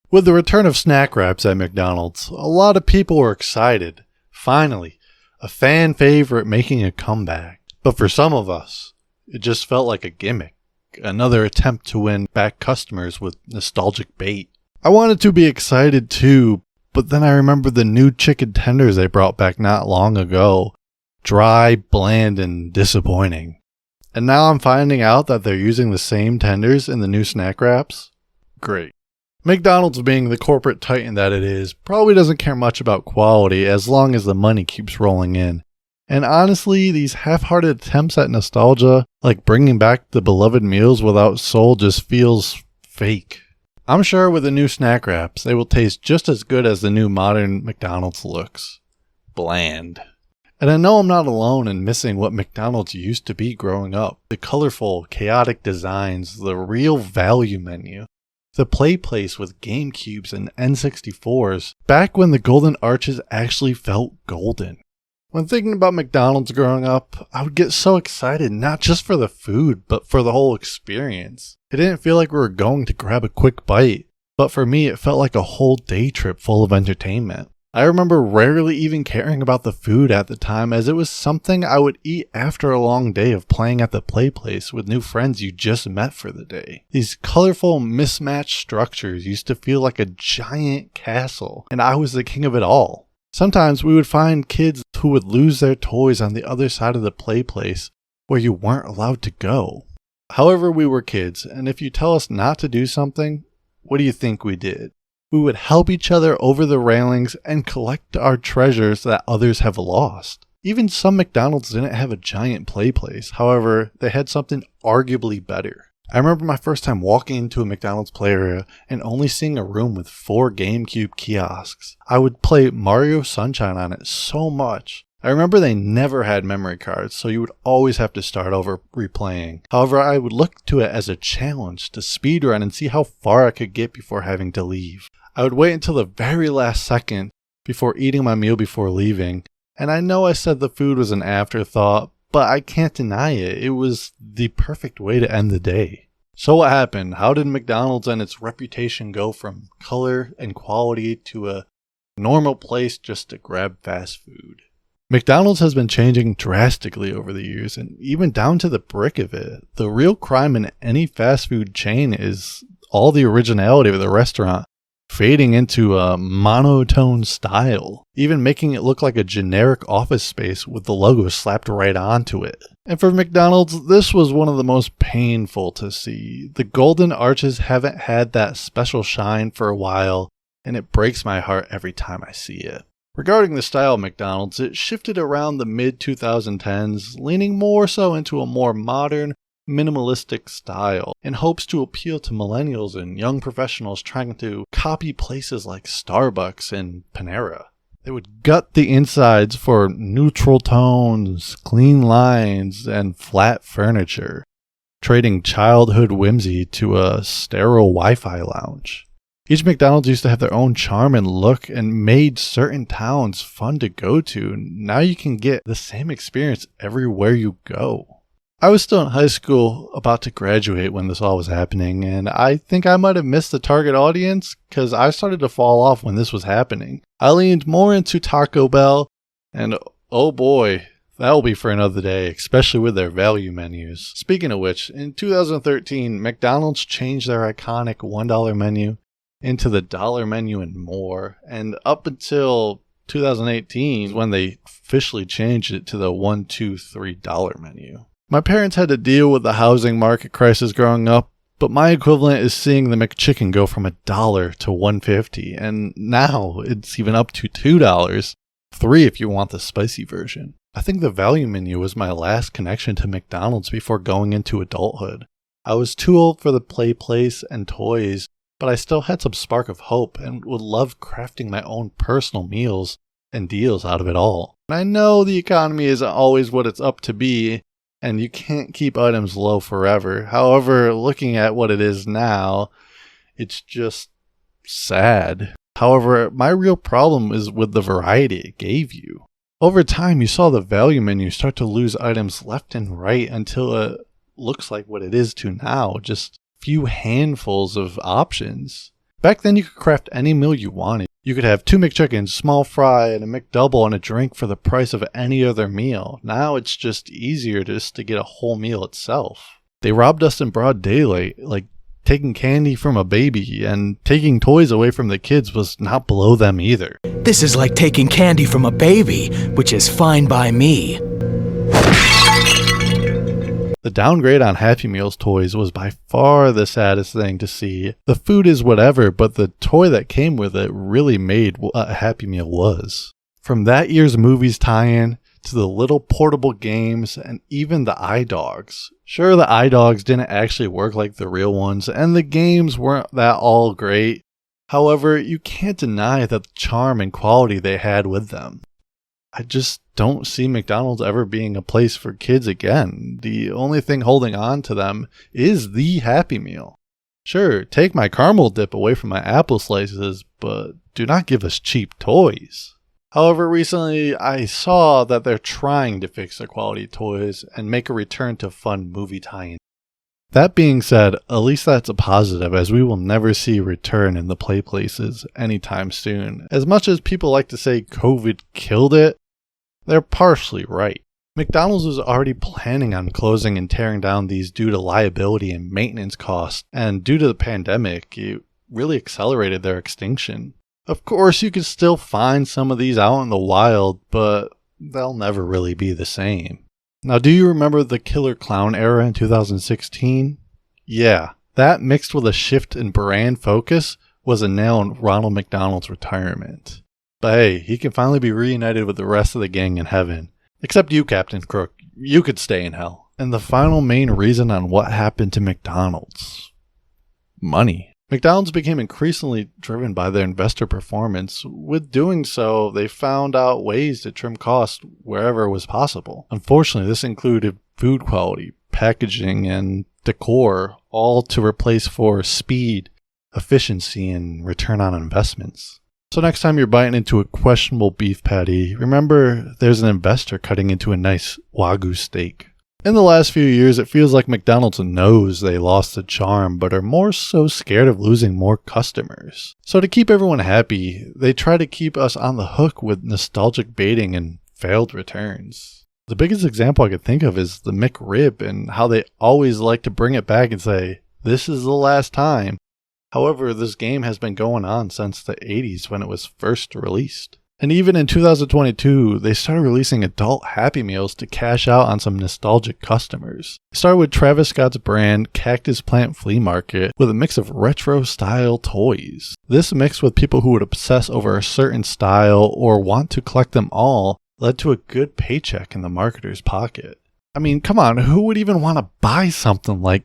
With the return of snack wraps at McDonald's, a lot of people were excited. Finally, a fan favorite making a comeback. But for some of us, it just felt like a gimmick. Another attempt to win back customers with nostalgic bait. I wanted to be excited too, but then I remembered the new chicken tenders they brought back not long ago. Dry, bland, and disappointing. And now I'm finding out that they're using the same tenders in the new snack wraps? Great. McDonald's, being the corporate titan that it is, probably doesn't care much about quality as long as the money keeps rolling in. And honestly, these half-hearted attempts at nostalgia, like bringing back the beloved meals without soul, just feels fake. I'm sure with the new snack wraps, they will taste just as good as the new modern McDonald's looks. Bland. And I know I'm not alone in missing what McDonald's used to be growing up. The colorful, chaotic designs, the real value menu. The PlayPlace with GameCubes and N64s, back when the golden arches actually felt golden. When thinking about McDonald's growing up, I would get so excited not just for the food, but for the whole experience. It didn't feel like we were going to grab a quick bite, but for me it felt like a whole day trip full of entertainment. I remember rarely even caring about the food at the time, as it was something I would eat after a long day of playing at the PlayPlace with new friends you just met for the day. These colorful, mismatched structures used to feel like a giant castle, and I was the king of it all. Sometimes we would find kids who would lose their toys on the other side of the PlayPlace where you weren't allowed to go. However, we were kids, and if you tell us not to do something, what do you think we did? We would help each other over the railings and collect our treasures that others have lost. Even some McDonald's didn't have a giant PlayPlace. However, they had something arguably better. I remember my first time walking into a McDonald's play area and only seeing a room with 4 GameCube kiosks. I would play Mario Sunshine on it so much. I remember they never had memory cards, so you would always have to start over replaying. However, I would look to it as a challenge to speedrun and see how far I could get before having to leave. I would wait until the very last second before eating my meal before leaving, and I know I said the food was an afterthought, but I can't deny it. It was the perfect way to end the day. So what happened? How did McDonald's and its reputation go from color and quality to a normal place just to grab fast food? McDonald's has been changing drastically over the years, and even down to the brick of it. The real crime in any fast food chain is all the originality of the restaurant fading into a monotone style, even making it look like a generic office space with the logo slapped right onto it. And for McDonald's, this was one of the most painful to see. The golden arches haven't had that special shine for a while, and it breaks my heart every time I see it. Regarding the style of McDonald's, it shifted around the mid-2010s, leaning more so into a more modern, minimalistic style, in hopes to appeal to millennials and young professionals trying to copy places like Starbucks and Panera. They would gut the insides for neutral tones, clean lines, and flat furniture, trading childhood whimsy to a sterile Wi-Fi lounge. Each McDonald's used to have their own charm and look and made certain towns fun to go to. Now you can get the same experience everywhere you go. I was still in high school, about to graduate when this all was happening, and I think I might have missed the target audience because I started to fall off when this was happening. I leaned more into Taco Bell, and oh boy, that'll be for another day, especially with their value menus. Speaking of which, in 2013, McDonald's changed their iconic $1 menu into the dollar menu and more, and up until 2018 when they officially changed it to the $1, $2, $3 menu. My parents had to deal with the housing market crisis growing up, but my equivalent is seeing the McChicken go from $1 to $1.50, and now it's even up to $2, $3 if you want the spicy version. I think the value menu was my last connection to McDonald's before going into adulthood. I was too old for the PlayPlace and toys, but I still had some spark of hope and would love crafting my own personal meals and deals out of it all. And I know the economy isn't always what it's up to be, and you can't keep items low forever. However, looking at what it is now, it's just sad. However, my real problem is with the variety it gave you. Over time, you saw the value menu start to lose items left and right until it looks like what it is to now, just few handfuls of options. Back then you could craft any meal you wanted. You could have 2 McChickens, small fry, and a McDouble and a drink for the price of any other meal. Now it's just easier just to get a whole meal itself. They robbed us in broad daylight, like taking candy from a baby, and taking toys away from the kids was not below them either. This is like taking candy from a baby, which is fine by me. The downgrade on Happy Meals toys was by far the saddest thing to see. The food is whatever, but the toy that came with it really made what a Happy Meal was. From that year's movies tie-in, to the little portable games, and even the iDogs. Sure, the iDogs didn't actually work like the real ones, and the games weren't that all great. However, you can't deny the charm and quality they had with them. I just don't see McDonald's ever being a place for kids again. The only thing holding on to them is the Happy Meal. Sure, take my caramel dip away from my apple slices, but do not give us cheap toys. However, recently I saw that they're trying to fix their quality toys and make a return to fun movie tie-in. That being said, at least that's a positive, as we will never see a return in the PlayPlaces anytime soon. As much as people like to say COVID killed it, they're partially right. McDonald's was already planning on closing and tearing down these due to liability and maintenance costs, and due to the pandemic, it really accelerated their extinction. Of course, you can still find some of these out in the wild, but they'll never really be the same. Now, do you remember the Killer Clown era in 2016? Yeah, that mixed with a shift in brand focus was a nail in Ronald McDonald's retirement. But hey, he can finally be reunited with the rest of the gang in heaven. Except you, Captain Crook. You could stay in hell. And the final main reason on what happened to McDonald's. Money. McDonald's became increasingly driven by their investor performance. With doing so, they found out ways to trim costs wherever it was possible. Unfortunately, this included food quality, packaging, and decor, all to replace for speed, efficiency, and return on investments. So next time you're biting into a questionable beef patty, remember there's an investor cutting into a nice Wagyu steak. In the last few years, it feels like McDonald's knows they lost the charm, but are more so scared of losing more customers. So to keep everyone happy, they try to keep us on the hook with nostalgic baiting and failed returns. The biggest example I could think of is the McRib and how they always like to bring it back and say, this is the last time. However, this game has been going on since the 80s when it was first released. And even in 2022, they started releasing adult Happy Meals to cash out on some nostalgic customers. It started with Travis Scott's brand Cactus Plant Flea Market with a mix of retro-style toys. This mixed with people who would obsess over a certain style or want to collect them all led to a good paycheck in the marketer's pocket. I mean, come on, who would even want to buy something like...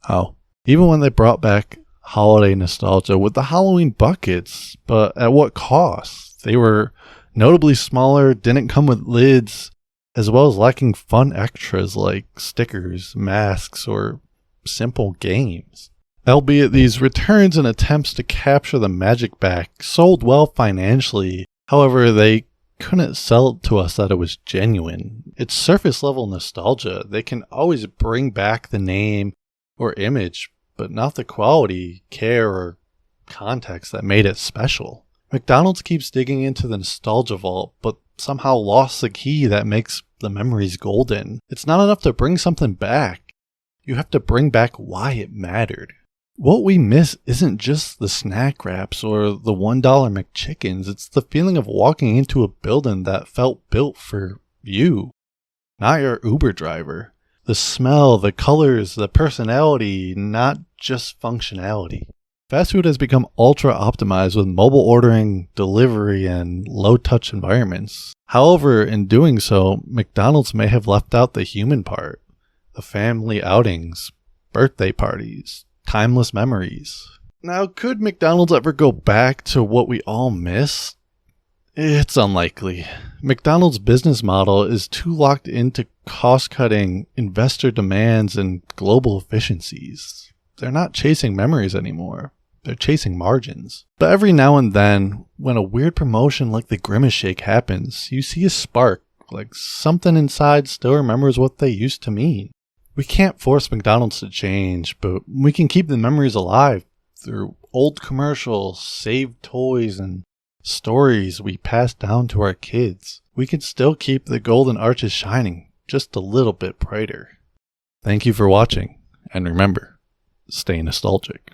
Oh. Even when they brought back holiday nostalgia with the Halloween buckets, but at what cost? They were notably smaller, didn't come with lids, as well as lacking fun extras like stickers, masks, or simple games. Albeit these returns and attempts to capture the magic back sold well financially, however they couldn't sell it to us that it was genuine. It's surface level nostalgia. They can always bring back the name or image, but not the quality, care, or context that made it special. McDonald's keeps digging into the nostalgia vault, but somehow lost the key that makes the memories golden. It's not enough to bring something back. You have to bring back why it mattered. What we miss isn't just the snack wraps or the $1 McChickens, it's the feeling of walking into a building that felt built for you, not your Uber driver. The smell, the colors, the personality, not just functionality. Fast food has become ultra optimized with mobile ordering, delivery, and low-touch environments. However, in doing so, McDonald's may have left out the human part. The family outings, birthday parties, timeless memories. Now, could McDonald's ever go back to what we all miss? It's unlikely. McDonald's business model is too locked into cost-cutting, investor demands, and global efficiencies. They're not chasing memories anymore. They're chasing margins. But every now and then, when a weird promotion like the Grimace Shake happens, you see a spark, like something inside still remembers what they used to mean. We can't force McDonald's to change, but we can keep the memories alive through old commercials, saved toys, and stories we pass down to our kids, we can still keep the golden arches shining just a little bit brighter. Thank you for watching, and remember, stay nostalgic.